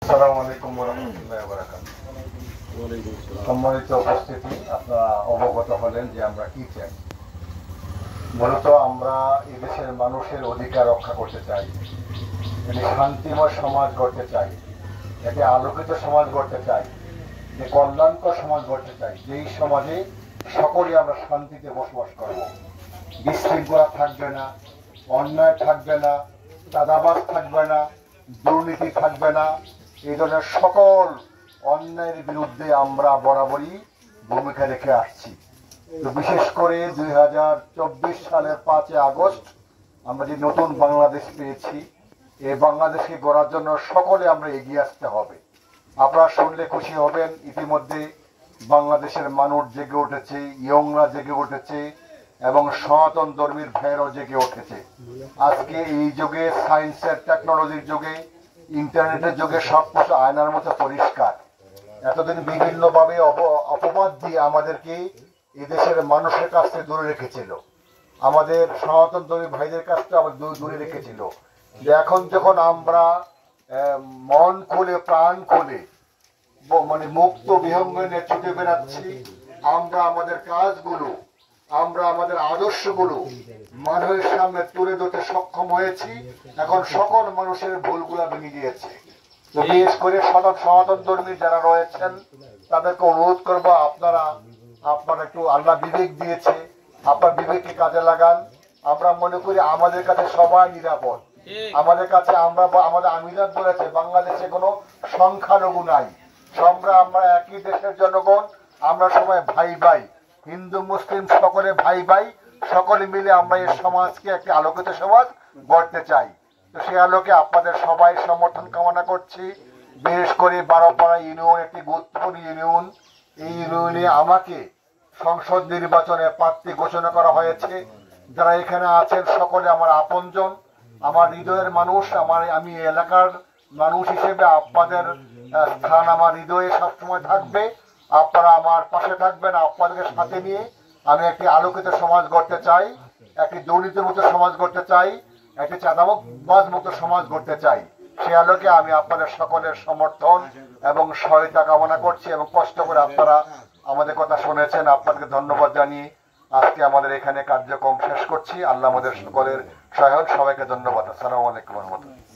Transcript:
আসসালামু আলাইকুম ওয়া রাহমাতুল্লাহি ওয়া বারাকাতুহু। সম্মানিত উপস্থিতি, আপনারা অবগত হলেন যে আমরা কি চাই। মূলত আমরা এদেশের মানুষের অধিকার রক্ষা করতে চাই, একটি শান্তিময় সমাজ গড়তে চাই, একটি আলোকিত সমাজ গড়তে চাই, যে কল্যাণকর সমাজ গড়তে চাই, যেই সমাজে সকলে আমরা শান্তিতে বসবাস করব, বিশৃঙ্খলা থাকবে না, অন্যায় থাকবে না, চাঁদাবাজ থাকবে না, দুর্নীতি থাকবে না। এই ধরনের সকল অন্যায়ের বিরুদ্ধে আমরা বরাবরই ভূমিকা রেখে আসছি। তো বিশেষ করে 2024 সালের 5 আগস্ট আমরা যে নতুন বাংলাদেশ পেয়েছি, এই বাংলাদেশকে গড়ার জন্য সকলে আমরা এগিয়ে আসতে হবে। আপনারা শুনলে খুশি হবেন, ইতিমধ্যে বাংলাদেশের মানুষ জেগে উঠেছে, ইয়ংরা জেগে উঠেছে এবং সনাতন ধর্মীর ভাইয়েরাও জেগে উঠেছে। আজকে এই যুগে, সায়েন্সের টেকনোলজির যুগে, ইন্টারনেটের যুগে সবকিছু আয়নার মতো পরিষ্কার। এতদিন বিভিন্নভাবে অপবাদ দিয়ে আমাদেরকে এদেশের মানুষের কাছ থেকে দূরে রেখেছিল, আমাদের সনাতন ধর্মী ভাইদের কাছ থেকে আমাদের দূরে রেখেছিল। এখন যখন আমরা মন খুলে, প্রাণ খুলে, মানে মুক্ত বিহঙ্গনে ছুটে বেড়াচ্ছি, আমরা আমাদের কাজগুলো, আমরা আমাদের আদর্শগুলো মানুষের সামনে তুলে ধরতে সক্ষম হয়েছি। এখন সকল মানুষের ভুলগুলা ভেঙে গিয়েছে। তো বিশেষ করে সনাতন ধর্মী যারা রয়েছেন তাদেরকে অনুরোধ করবো, আপনারা একটু, আল্লাহ বিবেক দিয়েছে, আপনার বিবেককে কাজে লাগান। আমরা মনে করি আমাদের কাছে সবাই নিরাপদ, আমাদের কাছে আমাদের আমিরাত বলেছে বাংলাদেশে কোনো সংখ্যালঘু নাই, আমরা একই দেশের জনগণ, আমরা সবাই ভাই ভাই, হিন্দু মুসলিম সকলে ভাই ভাই, সকলে মিলে আমরা এই সমাজকে একটি আলোকিত সমাজ গড়তে চাই। তো সেই আলোকে আপনাদের সবাই সমর্থন কামনা করছি। বিশেষ করে বারোপাড়া ইউনিয়ন একটি গুরুত্বপূর্ণ ইউনিয়ন। এই ইউনিয়নে আমাকে সংসদ নির্বাচনে প্রার্থী ঘোষণা করা হয়েছে। যারা এখানে আছেন সকলে আমার আপনজন, আমার হৃদয়ের মানুষ। আমি এলাকার মানুষ হিসেবে আপনাদের স্থান আমার হৃদয়ে সবসময় থাকবে। আপনারা আমার পাশে থাকবেন। আপনাদেরকে সাথে নিয়ে আমি একটি আলোকিত সমাজ গড়তে চাই, একটি দুর্নীতিমুক্ত সমাজ গড়তে চাই, একটি চাঁদাবাজ মুক্ত সমাজ গড়তে চাই। সে আলোকে আমি আপনাদের সকলের সমর্থন এবং সহায়তা কামনা করছি। এবং কষ্ট করে আপনারা আমাদের কথা শুনেছেন, আপনাদেরকে ধন্যবাদ জানিয়ে আজকে আমাদের এখানে কার্যক্রম শেষ করছি। আল্লাহ আমাদের সকলের সহায়ক। সবাইকে ধন্যবাদ। আসসালামু আলাইকুম ওয়া রাহমাতুল্লাহ।